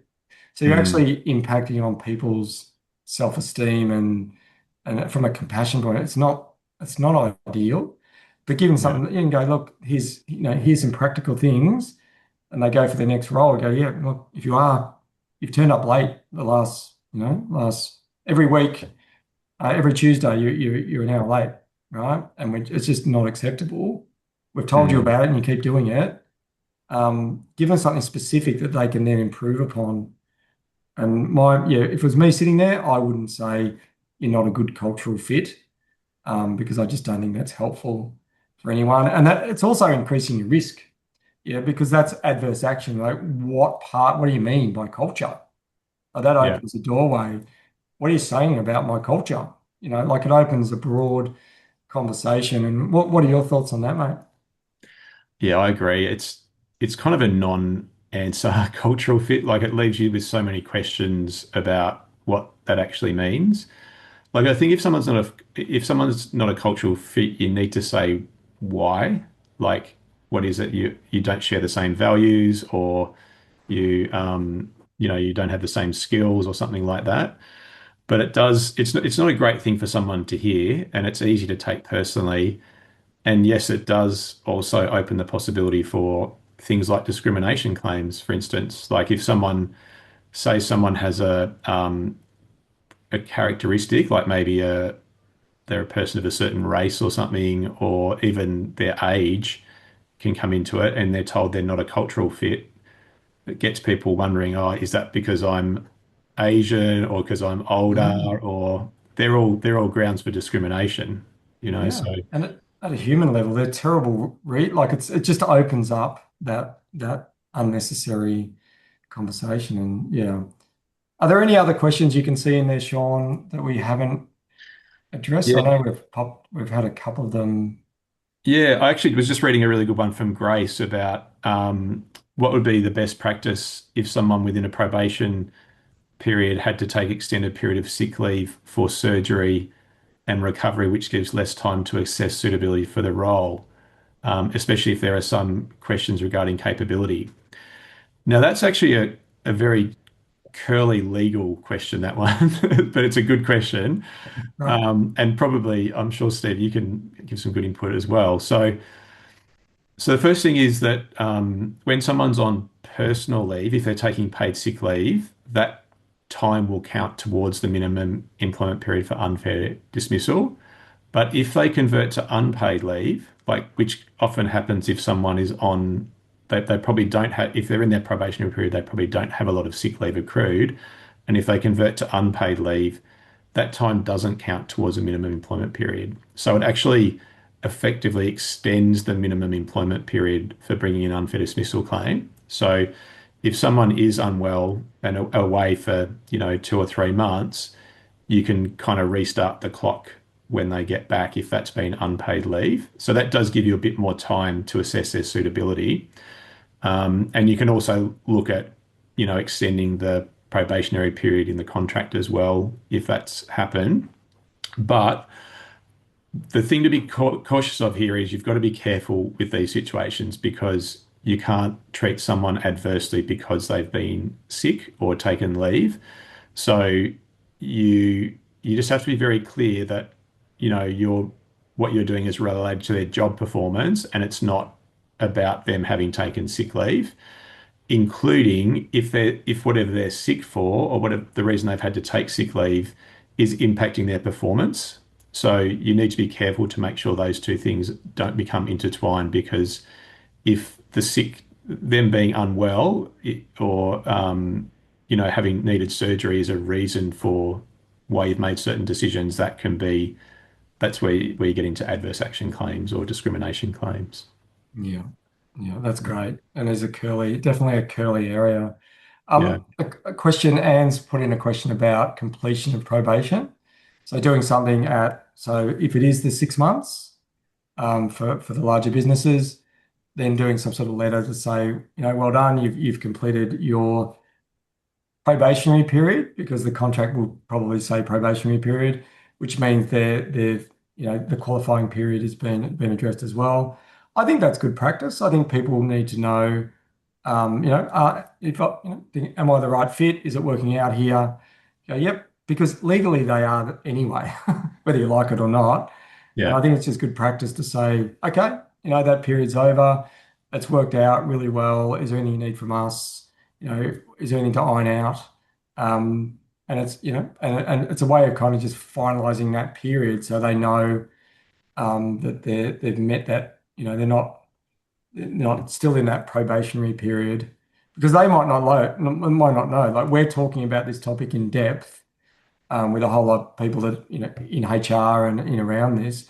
So you're Mm, actually impacting on people's self-esteem and from a compassion point, it's not ideal. But given yeah, something that you can go, look, here's some practical things, and they go for the next role. Go, yeah, look, you've turned up late the last every week, every Tuesday, you're an hour late, right? And it's just not acceptable. We've told you mm, about it, and you keep doing it. Give them something specific that they can then improve upon. And yeah, if it was me sitting there, I wouldn't say you're not a good cultural fit, because I just don't think that's helpful for anyone. And that it's also increasing your risk. Yeah, because that's adverse action. Like, what do you mean by culture? That yeah. opens a doorway. What are you saying about my culture? Like it opens a broad conversation. And what are your thoughts on that, mate? Yeah, I agree. It's kind of a non-answer cultural fit. Like it leaves you with so many questions about what that actually means. Like I think if someone's not a cultural fit, you need to say why. Like what is it you don't share the same values or you don't have the same skills or something like that. But it's not a great thing for someone to hear and it's easy to take personally. And yes, it does also open the possibility for things like discrimination claims, for instance. Like if someone has a characteristic, like maybe they're a person of a certain race or something, or even their age can come into it, and they're told they're not a cultural fit. It gets people wondering, oh, is that because I'm Asian or because I'm older, Mm. or they're all grounds for discrimination, you know? Yeah, So and at a human level, they're terrible. Like it just opens up that unnecessary conversation. And yeah, are there any other questions you can see in there, Sean, that we haven't addressed? I yeah, know we've had a couple of them. yeah, I actually was just reading a really good one from Grace about what would be the best practice if someone within a probation period had to take extended period of sick leave for surgery and recovery, which gives less time to assess suitability for the role, especially if there are some questions regarding capability. Now, that's actually a very curly legal question, that one, but it's a good question. Right. And probably, I'm sure, Steve, you can give some good input as well. So the first thing is that when someone's on personal leave, if they're taking paid sick leave, that time will count towards the minimum employment period for unfair dismissal. But if they convert to unpaid leave, like which often happens if someone is on, they probably don't have, if they're in their probationary period, they probably don't have a lot of sick leave accrued. And if they convert to unpaid leave, that time doesn't count towards a minimum employment period. So it actually effectively extends the minimum employment period for bringing an unfair dismissal claim. So if someone is unwell and away for, 2 or 3 months, you can kind of restart the clock when they get back if that's been unpaid leave. So that does give you a bit more time to assess their suitability. And you can also look at, extending the probationary period in the contract as well if that's happened. But the thing to be cautious of here is you've got to be careful with these situations because you can't treat someone adversely because they've been sick or taken leave. So you just have to be very clear that what you're doing is related to their job performance and it's not about them having taken sick leave, including if whatever they're sick for or whatever the reason they've had to take sick leave is impacting their performance. So you need to be careful to make sure those two things don't become intertwined because if them being unwell or having needed surgery is a reason for why you've made certain decisions, that's where you get into adverse action claims or discrimination claims. Yeah, yeah, that's great. And there's definitely a curly area. Yeah. A question, Anne's put in a question about completion of probation. So doing something so if it is the 6 months, for the larger businesses, then doing some sort of letter to say, well done, you've completed your probationary period, because the contract will probably say probationary period, which means the qualifying period has been addressed as well. I think that's good practice. I think people need to know. If I, am I the right fit? Is it working out here? Go, yep, because legally they are anyway, whether you like it or not. And Yeah. I think it's just good practice to say, okay, that period's over. It's worked out really well. Is there anything you need from us? Is there anything to iron out? And and it's a way of kind of just finalizing that period so they know that they've met that, they're not still in that probationary period because they might not know. Like we're talking about this topic in depth with a whole lot of people that in HR and in around this.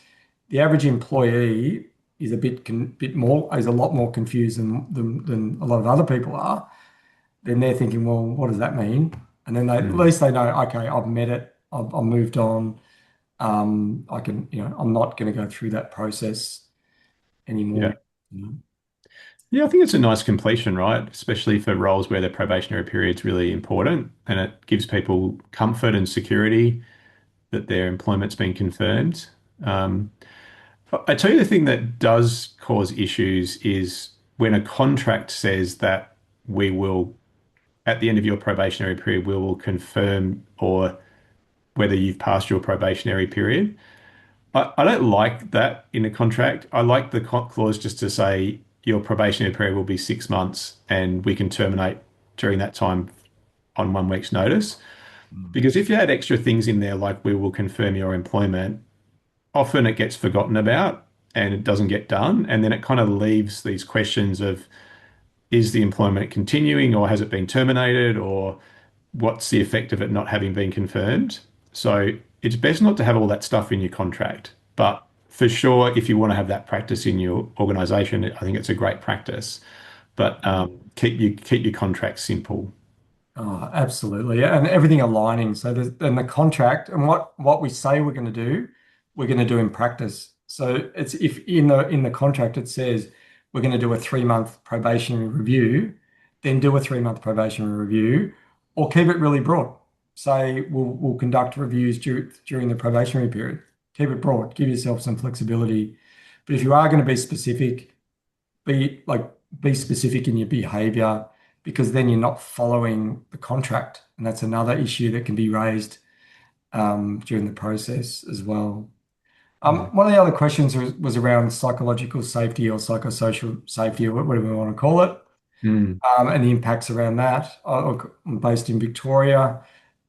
The average employee is a lot more confused than a lot of other people are. Then they're thinking, well, what does that mean? And then at Mm. least they know, okay, I've met it, I've moved on. I'm not going to go through that process Yeah. anymore. You know? Yeah, I think it's a nice completion, right? Especially for roles where the probationary period's really important and it gives people comfort and security that their employment's been confirmed. Um, I tell you the thing that does cause issues is when a contract says that we will, at the end of your probationary period, we will confirm or whether you've passed your probationary period. I don't like that in a contract. I like the clause just to say your probationary period will be 6 months and we can terminate during that time on 1 week's notice. Because if you add extra things in there, like we will confirm your employment, often it gets forgotten about and it doesn't get done. And then it kind of leaves these questions of is the employment continuing or has it been terminated or what's the effect of it not having been confirmed? So it's best not to have all that stuff in your contract. But for sure, if you want to have that practice in your organization, I think it's a great practice. But keep your contract simple. Oh, absolutely. And everything aligning. So and the contract and what we say we're going to do in practice. So it's if in the contract it says we're going to do a 3-month probationary review, then do a 3-month probationary review, or keep it really broad. Say we'll conduct reviews during the probationary period. Keep it broad. Give yourself some flexibility. But if you are going to be specific, be like be specific in your behavior because then you're not following the contract, and that's another issue that can be raised during the process as well. Yeah. One of the other questions was around psychological safety or psychosocial safety or whatever we want to call it, Mm, and the impacts around that. I'm based in Victoria,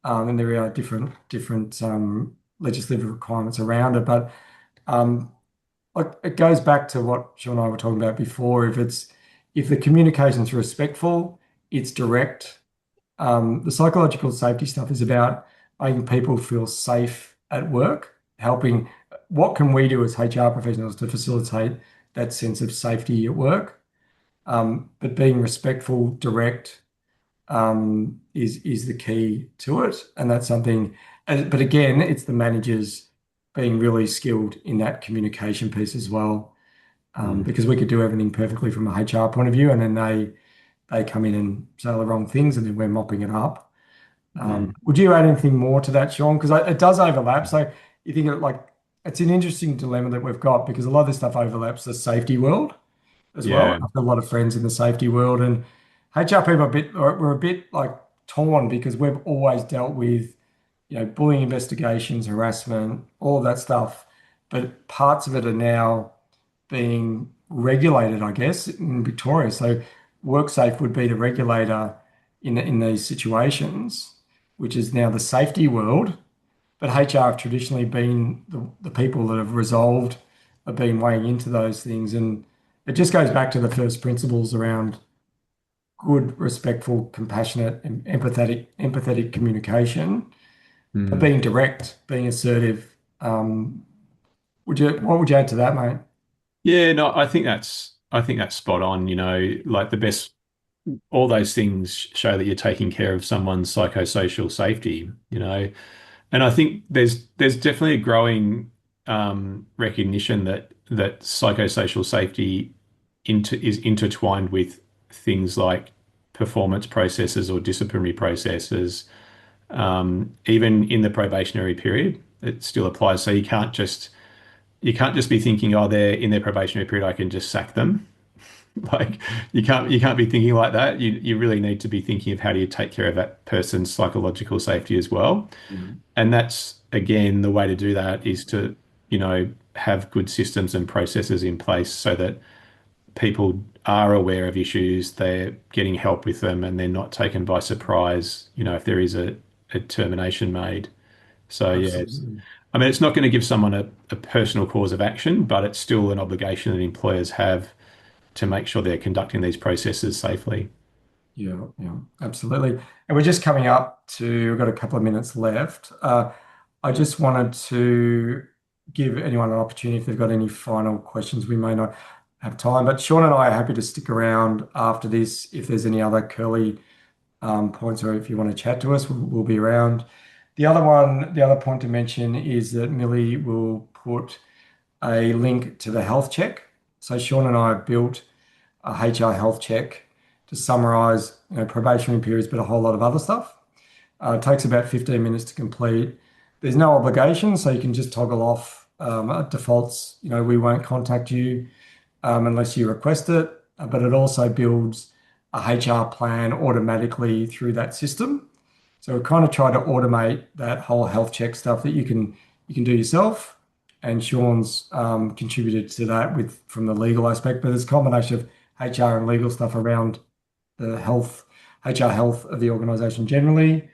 and there are different legislative requirements around it, but um, like it goes back to what Sean and I were talking about before. If the communication's respectful, it's direct. The psychological safety stuff is about making people feel safe at work, helping. What can we do as HR professionals to facilitate that sense of safety at work? But being respectful, direct, is the key to it, and that's something. But again, it's the managers being really skilled in that communication piece as well, mm, because we could do everything perfectly from a HR point of view, and then they come in and say the wrong things, and then we're mopping it up. mm. Would you add anything more to that, Sean? Because it does overlap. So you think it's an interesting dilemma that we've got because a lot of this stuff overlaps the safety world as well. Yeah. I've got a lot of friends in the safety world, and HR people we're a bit like torn because we've always dealt with, bullying investigations, harassment, all of that stuff. But parts of it are now being regulated, I guess, in Victoria. So WorkSafe would be the regulator in these situations, which is now the safety world. But HR have traditionally been the people that have resolved, have been weighing into those things. And it just goes back to the first principles around good, respectful, compassionate, and empathetic communication, but Mm. being direct, being assertive. What would you add to that, mate? Yeah, no, I think that's spot on, like the best all those things show that you're taking care of someone's psychosocial safety. And I think there's definitely a growing recognition that psychosocial safety is intertwined with things like performance processes or disciplinary processes. Even in the probationary period, it still applies. So you can't just be thinking, oh, they're in their probationary period, I can just sack them. Like you can't be thinking like that. You really need to be thinking of how do you take care of that person's psychological safety as well. Mm. And that's again the way to do that is to, have good systems and processes in place so that people are aware of issues, they're getting help with them, and they're not taken by surprise, if there is a termination made. So yeah, Absolutely. I mean, it's not going to give someone a personal cause of action, but it's still an obligation that employers have to make sure they're conducting these processes safely. Yeah, yeah, absolutely. And we're just coming up to, we've got a couple of minutes left. I just wanted to give anyone an opportunity if they've got any final questions. We may not have time, but Sean and I are happy to stick around after this if there's any other curly points or if you want to chat to us, we'll be around. The other point to mention is that Millie will put a link to the health check. So Sean and I have built a HR health check to summarize, probationary periods, but a whole lot of other stuff. It takes about 15 minutes to complete. There's no obligation, so you can just toggle off defaults. We won't contact you unless you request it, but it also builds a HR plan automatically through that system. So we kind of try to automate that whole health check stuff that you can do yourself. And Sean's contributed to that with from the legal aspect, but there's a combination of HR and legal stuff around the health, HR health of the organization generally.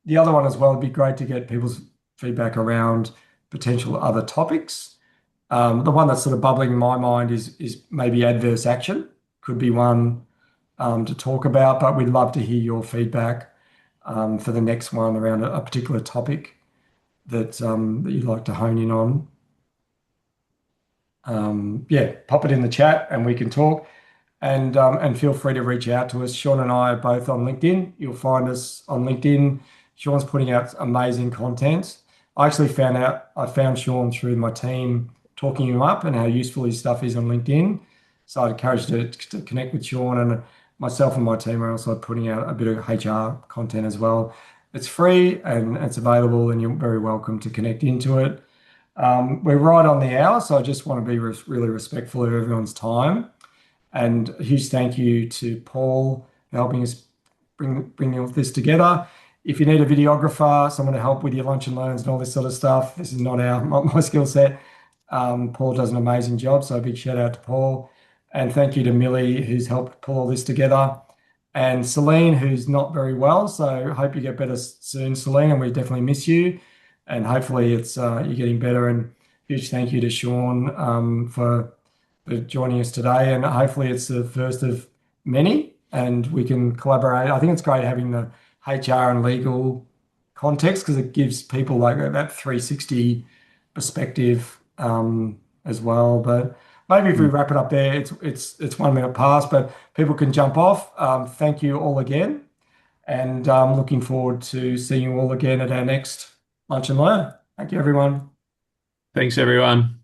The other one as well would be great to get people's feedback around potential other topics. The one that's sort of bubbling in my mind is maybe adverse action could be one to talk about, but we'd love to hear your feedback for the next one around a particular topic that you'd like to hone in on. Yeah, pop it in the chat and we can talk. And feel free to reach out to us. Sean and I are both on LinkedIn. You'll find us on LinkedIn. Sean's putting out amazing content. I found Sean through my team talking him up and how useful his stuff is on LinkedIn. So I'd encourage you to connect with Sean, and myself and my team are also putting out a bit of HR content as well. It's free and it's available, and you're very welcome to connect into it. We're right on the hour, so I just want to be really respectful of everyone's time. And a huge thank you to Paul for helping us bring all this together. If you need a videographer, someone to help with your lunch and learns and all this sort of stuff, this is not my skill set. Paul does an amazing job, so a big shout out to Paul. And thank you to Millie, who's helped pull all this together. And Celine, who's not very well. So hope you get better soon, Celine, and we definitely miss you. And hopefully it's you're getting better. And huge thank you to Sean for joining us today. And hopefully it's the first of many and we can collaborate. I think it's great having the HR and legal context because it gives people like that 360 perspective as well. But maybe if we wrap it up there, it's 1 minute past, but people can jump off. Thank you all again, and looking forward to seeing you all again at our next lunch and learn. Thank you, everyone. Thanks, everyone.